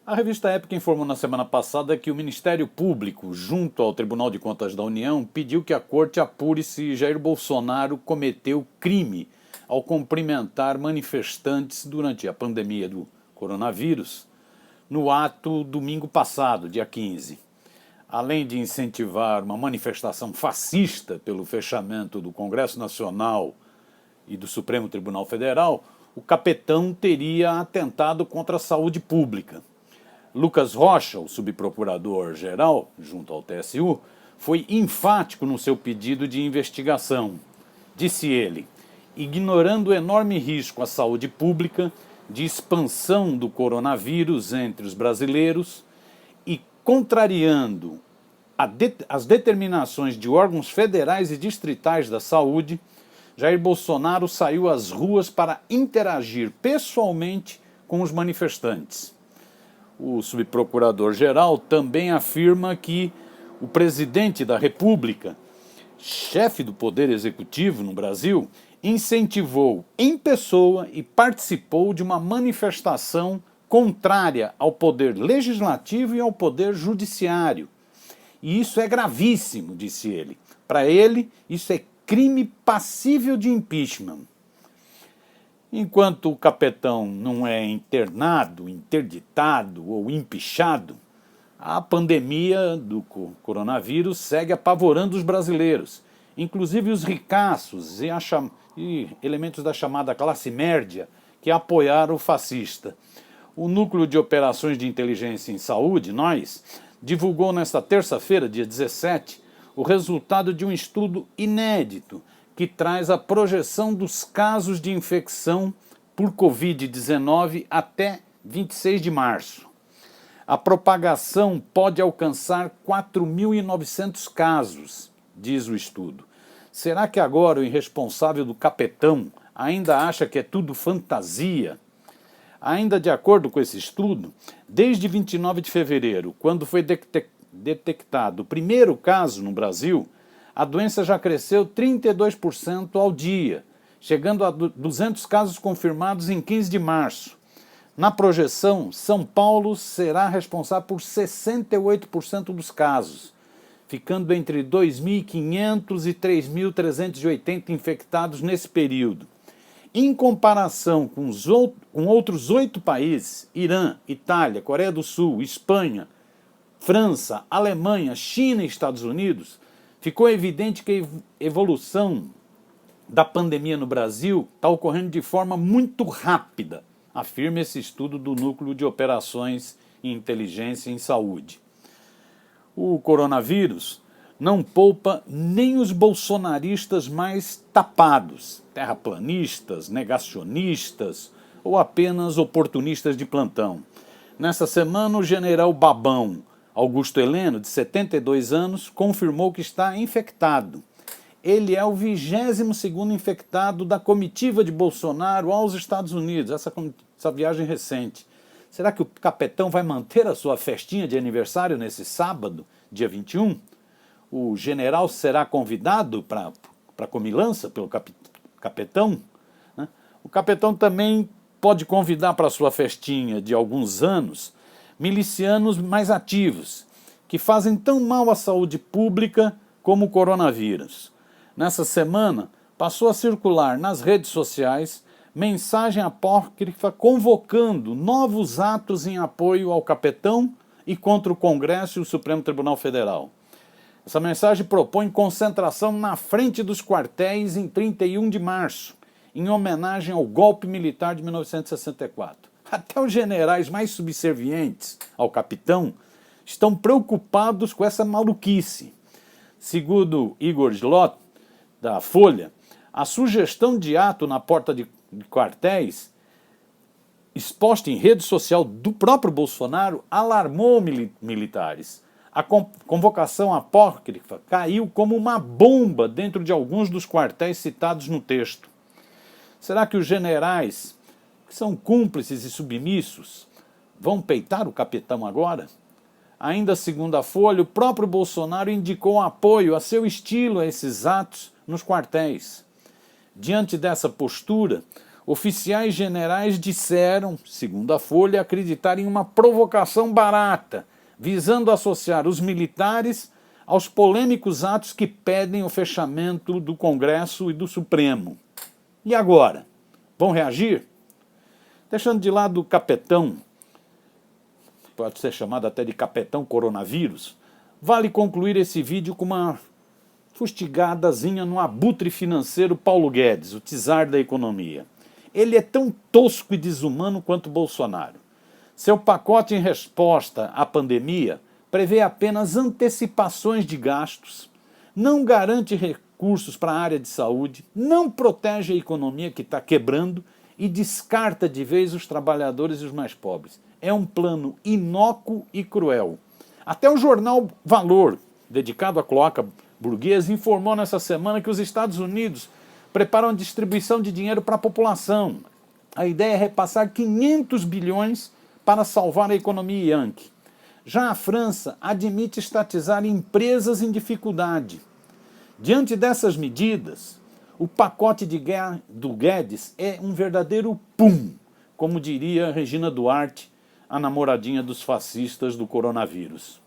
A revista Época informou na semana passada que o Ministério Público, junto ao Tribunal de Contas da União, pediu que a Corte apure se Jair Bolsonaro cometeu crime ao cumprimentar manifestantes durante a pandemia do coronavírus, no ato domingo passado, dia 15. Além de incentivar uma manifestação fascista pelo fechamento do Congresso Nacional e do Supremo Tribunal Federal, o capetão teria atentado contra a saúde pública. Lucas Rocha, o subprocurador-geral, junto ao TSU, foi enfático no seu pedido de investigação. Disse ele, ignorando o enorme risco à saúde pública de expansão do coronavírus entre os brasileiros e contrariando as determinações de órgãos federais e distritais da saúde, Jair Bolsonaro saiu às ruas para interagir pessoalmente com os manifestantes. O subprocurador-geral também afirma que o presidente da República, chefe do Poder Executivo no Brasil, incentivou em pessoa e participou de uma manifestação contrária ao poder legislativo e ao poder judiciário. E isso é gravíssimo, disse ele. Para ele, isso é crime passível de impeachment. Enquanto o capetão não é internado, interditado ou empichado, a pandemia do coronavírus segue apavorando os brasileiros, inclusive os ricaços e elementos da chamada classe média que apoiaram o fascista. O Núcleo de Operações de Inteligência em Saúde, NOIS, divulgou nesta terça-feira, dia 17, o resultado de um estudo inédito que traz a projeção dos casos de infecção por Covid-19 até 26 de março. A propagação pode alcançar 4.900 casos, diz o estudo. Será que agora o irresponsável do capetão ainda acha que é tudo fantasia? Ainda de acordo com esse estudo, desde 29 de fevereiro, quando foi detectado o primeiro caso no Brasil, a doença já cresceu 32% ao dia, chegando a 200 casos confirmados em 15 de março. Na projeção, São Paulo será responsável por 68% dos casos, ficando entre 2.500 e 3.380 infectados nesse período. Em comparação com outros 8 países, Irã, Itália, Coreia do Sul, Espanha, França, Alemanha, China e Estados Unidos, ficou evidente que a evolução da pandemia no Brasil está ocorrendo de forma muito rápida, afirma esse estudo do Núcleo de Operações e Inteligência em Saúde. O coronavírus não poupa nem os bolsonaristas mais tapados, terraplanistas, negacionistas ou apenas oportunistas de plantão. Nessa semana, o general Babão, Augusto Heleno, de 72 anos, confirmou que está infectado. Ele é o 22º infectado da comitiva de Bolsonaro aos Estados Unidos, essa viagem recente. Será que o capetão vai manter a sua festinha de aniversário nesse sábado, dia 21? O general será convidado para a comilança pelo capetão? O capetão também pode convidar para a sua festinha de alguns anos milicianos mais ativos, que fazem tão mal à saúde pública como o coronavírus. Nessa semana, passou a circular nas redes sociais mensagem apócrifa convocando novos atos em apoio ao capetão e contra o Congresso e o Supremo Tribunal Federal. Essa mensagem propõe concentração na frente dos quartéis em 31 de março, em homenagem ao golpe militar de 1964. Até os generais mais subservientes ao capitão estão preocupados com essa maluquice. Segundo Igor Gilot, da Folha, a sugestão de ato na porta de quartéis, exposta em rede social do próprio Bolsonaro, alarmou militares. A convocação apócrifa caiu como uma bomba dentro de alguns dos quartéis citados no texto. Será que os generais, que são cúmplices e submissos, vão peitar o capitão agora? Ainda segundo a Folha, o próprio Bolsonaro indicou apoio a seu estilo a esses atos nos quartéis. Diante dessa postura, Oficiais generais disseram, segundo a Folha, acreditar em uma provocação barata, visando associar os militares aos polêmicos atos que pedem o fechamento do Congresso e do Supremo. E agora? Vão reagir? Deixando de lado o capetão, pode ser chamado até de capetão coronavírus, vale concluir esse vídeo com uma fustigadazinha no abutre financeiro Paulo Guedes, o czar da economia. Ele é tão tosco e desumano quanto Bolsonaro. Seu pacote em resposta à pandemia prevê apenas antecipações de gastos, não garante recursos para a área de saúde, não protege a economia que está quebrando e descarta de vez os trabalhadores e os mais pobres. É um plano inócuo e cruel. Até o jornal Valor, dedicado à cloaca burguesa, informou nessa semana que os Estados Unidos preparam a distribuição de dinheiro para a população. A ideia é repassar 500 bilhões para salvar a economia yankee. Já a França admite estatizar empresas em dificuldade. Diante dessas medidas, o pacote do Guedes é um verdadeiro pum, como diria Regina Duarte, a namoradinha dos fascistas do coronavírus.